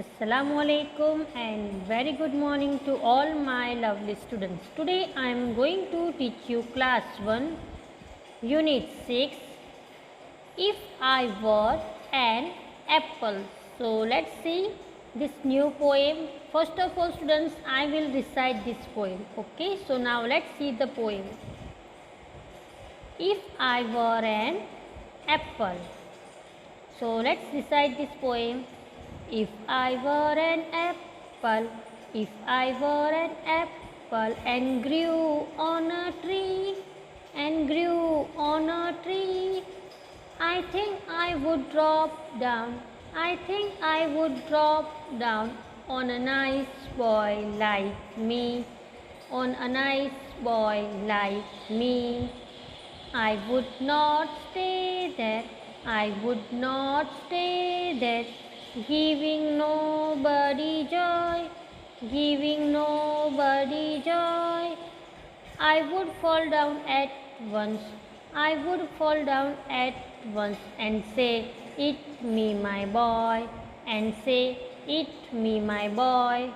Assalamualaikum and very good morning to all my lovely students. Today I am going to teach you class 1 unit 6 if I were an apple. So let's see this new poem. First of all students, I will recite this poem. Okay, so now let's see the poem. If I were an apple. So let's recite this poem. If I were an apple, if I were an apple and grew on a tree, and grew on a tree, I think I would drop down, I think I would drop down on a nice boy like me, on a nice boy like me. I would not stay there, I would not stay there, giving nobody joy, giving nobody joy. I would fall down at once, I would fall down at once and say, "Eat me, my boy," and say, "Eat me, my boy."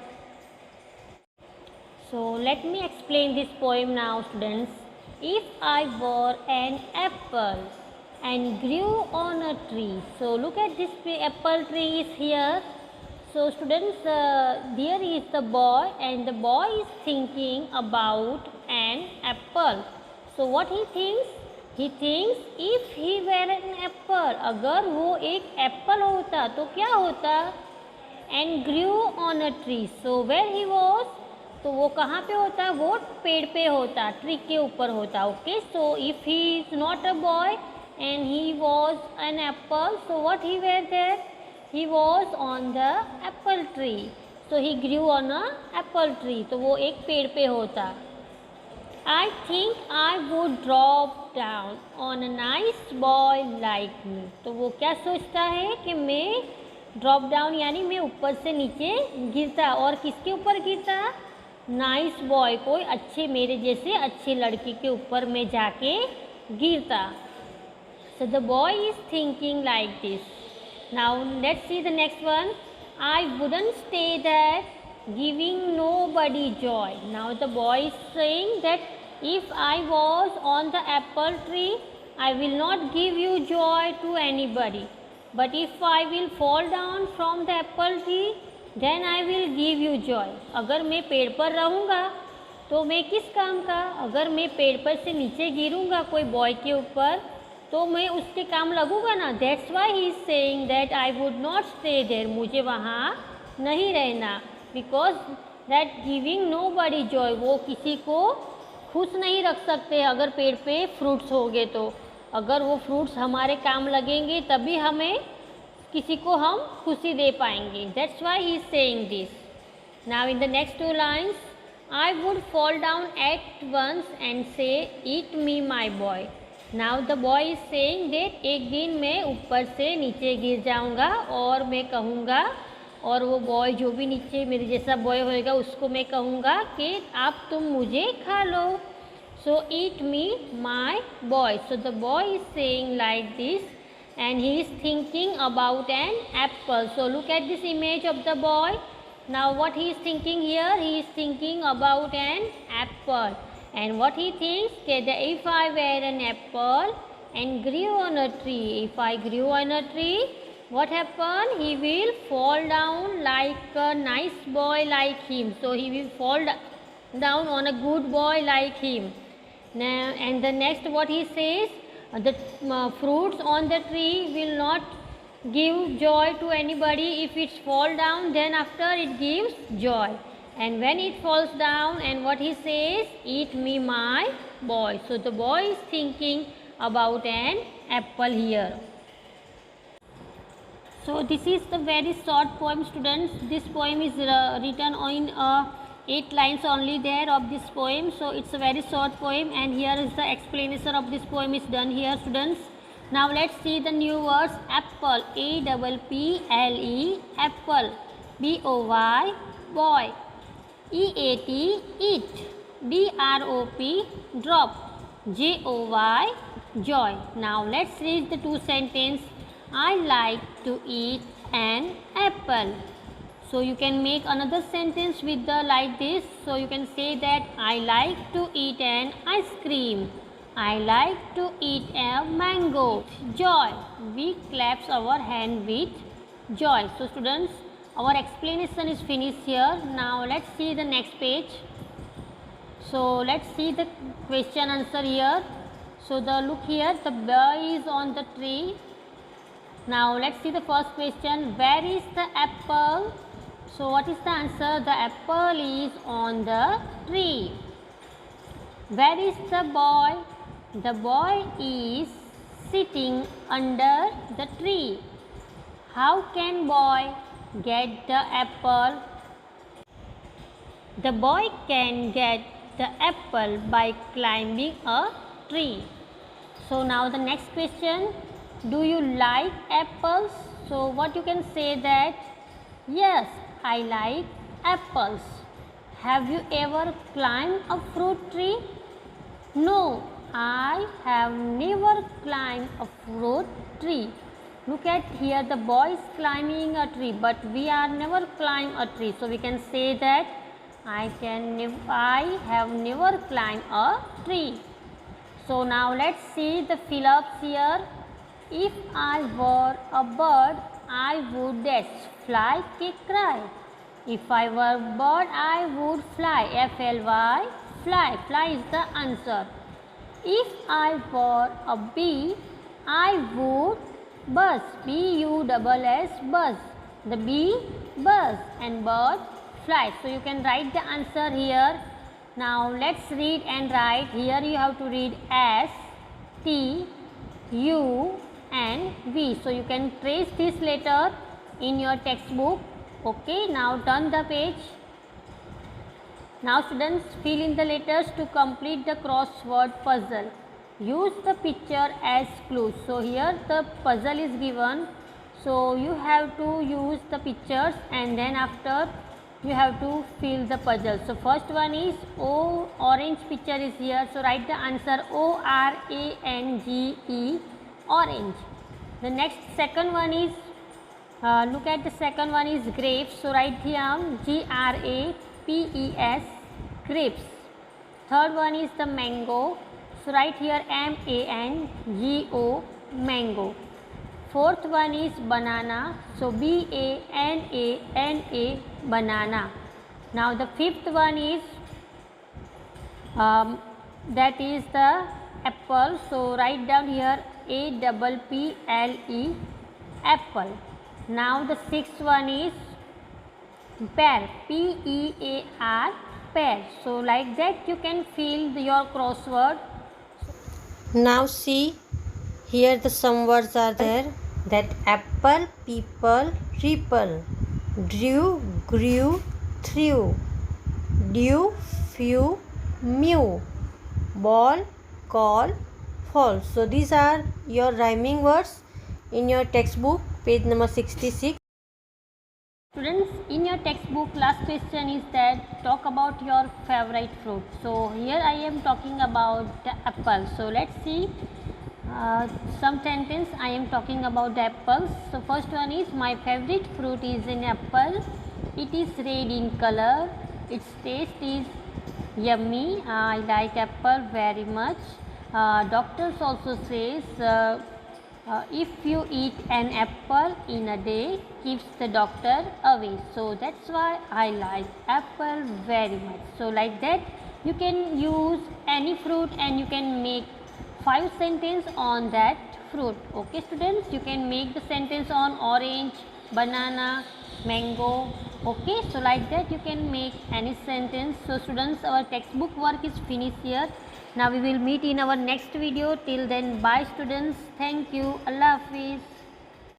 So let me explain this poem now, students. If I were an apple and grew on a tree. So look at this apple tree is here. So students, there is the boy and the boy is thinking about an apple. So what he thinks? He thinks if he were an apple, अगर वो एक apple होता तो क्या होता? And grew on a tree. So where he was? तो वो कहाँ पे होता? वो पेड़ पे होता, ट्री के ऊपर होता. Okay, so if he is not a boy and he was an apple, so what he were there? He was on the apple tree, so he grew on a apple tree, तो वो एक पेड़ पे होता. I think I would drop down on a nice boy like me. तो वो क्या सोचता है कि मैं ड्रॉप डाउन यानी मैं ऊपर से नीचे गिरता. और किसके ऊपर गिरता? नाइस बॉय, कोई अच्छे मेरे जैसे अच्छे लड़के के ऊपर मैं जाके गिरता. So the boy is thinking like this. Now let's see the next one. I wouldn't stay there, giving nobody joy. Now the boy is saying that if I was on the apple tree, I will not give you joy to anybody. But if I will fall down from the apple tree, then I will give you joy. अगर मैं पेड़ पर रहूँगा तो मैं किस काम का? अगर मैं पेड़ पर से नीचे गिरूँगा कोई बॉय के ऊपर तो मैं उसके काम लगूंगा ना. That's why he is saying that I would not stay there, मुझे वहाँ नहीं रहना. Because that giving nobody joy, वो किसी को खुश नहीं रख सकते. अगर पेड़ पे फ्रूट्स होंगे तो अगर वो फ्रूट्स हमारे काम लगेंगे तभी हमें किसी को हम खुशी दे पाएंगे. That's why he is saying this. Now in the next two lines, I would fall down at once and say, eat me my boy. Now the boy is saying that एक दिन मैं ऊपर से नीचे गिर जाऊंगा और मैं कहूँगा, और वो बॉय जो भी नीचे मेरे जैसा बॉय होएगा उसको मैं कहूँगा कि आप तुम मुझे खा लो. So eat me my boy. So the boy is saying like this and he is thinking about an apple. So look at this image of the boy. Now what he is thinking here? He is thinking about an apple. And what he thinks, that if I were an apple and grew on a tree, if I grew on a tree, what happened? He will fall down like a nice boy like him. So he will fall down on a good boy like him. Now, and the next what he says, the fruits on the tree will not give joy to anybody. If it's fall down, then after it gives joy. And when it falls down, and what he says, eat me my boy. So the boy is thinking about an apple here. So this is the very short poem, students. This poem is written in 8 lines only there of this poem. So it's a very short poem, and here is the explanation of this poem is done here, students. Now let's see the new words. Apple, A-P-P-L-E, apple. B-O-Y, boy. EAT, eat. DROP, drop. JOY, joy. Now let's read the two sentences. I like to eat an apple. So you can make another sentence with the like this. So you can say that I like to eat an ice cream. I like to eat a mango. Joy. We claps our hand with joy. So students, our explanation is finished here. Now let's see the next page. So let's see the question answer here. So look here, the boy is on the tree. Now let's see the first question. Where is the apple? So what is the answer? The apple is on the tree. Where is the boy? The boy is sitting under the tree. How can boy get the apple? The boy can get the apple by climbing a tree. So now the next question. Do you like apples? So what you can say that? Yes, I like apples. Have you ever climbed a fruit tree? No, I have never climbed a fruit tree. Look at here, the boy is climbing a tree, but we are never climbed a tree. So we can say that I have never climbed a tree. So now let's see the fill-ups here. If I were a bird, I would dash, fly, kick, cry. If I were a bird, I would fly, F-L-Y, fly. Fly is the answer. If I were a bee, I would buzz, B-U-S-S, buzz. The bee buzz and bird fly. So you can write the answer here. Now let's read and write. Here you have to read S, T, U and V. So you can trace this letter in your textbook. Okay, now turn the page. Now students, fill in the letters to complete the crossword puzzle. Use the picture as clues. So here the puzzle is given. So you have to use the pictures and then after you have to fill the puzzle. So first one is orange picture is here. So write the answer O-R-A-N-G-E, orange. The next second one is look at the second one is grapes. So write here G-R-A-P-E-S, grapes. Third one is the mango. So write here M-A-N-G-O, mango. Fourth one is banana. So B-A-N-A-N-A, banana. Now the fifth one is that is the apple. So write down here A-P-P-L-E, apple. Now the sixth one is pear, P-E-A-R, pear. So like that you can fill your crossword. Now see, here the some words are there, that apple, people, ripple, drew, grew, threw, dew, few, mew, ball, call, fall. So these are your rhyming words in your textbook, page number 66. Students, in your textbook last question is that talk about your favorite fruit. So here I am talking about the apple. So let's see some sentence I am talking about the apples. So first one is my favorite fruit is an apple. It is red in color. Its taste is yummy. I like apple very much. Doctors also says if you eat an apple in a day, keeps the doctor away. So that's why I like apple very much. So like that you can use any fruit and you can make 5 sentences on that fruit. Okay students, you can make the sentence on orange, banana, mango. Okay, so like that you can make any sentence. So students, our textbook work is finished here. Now we will meet in our next video. Till then, bye students. Thank you. Allah Hafiz.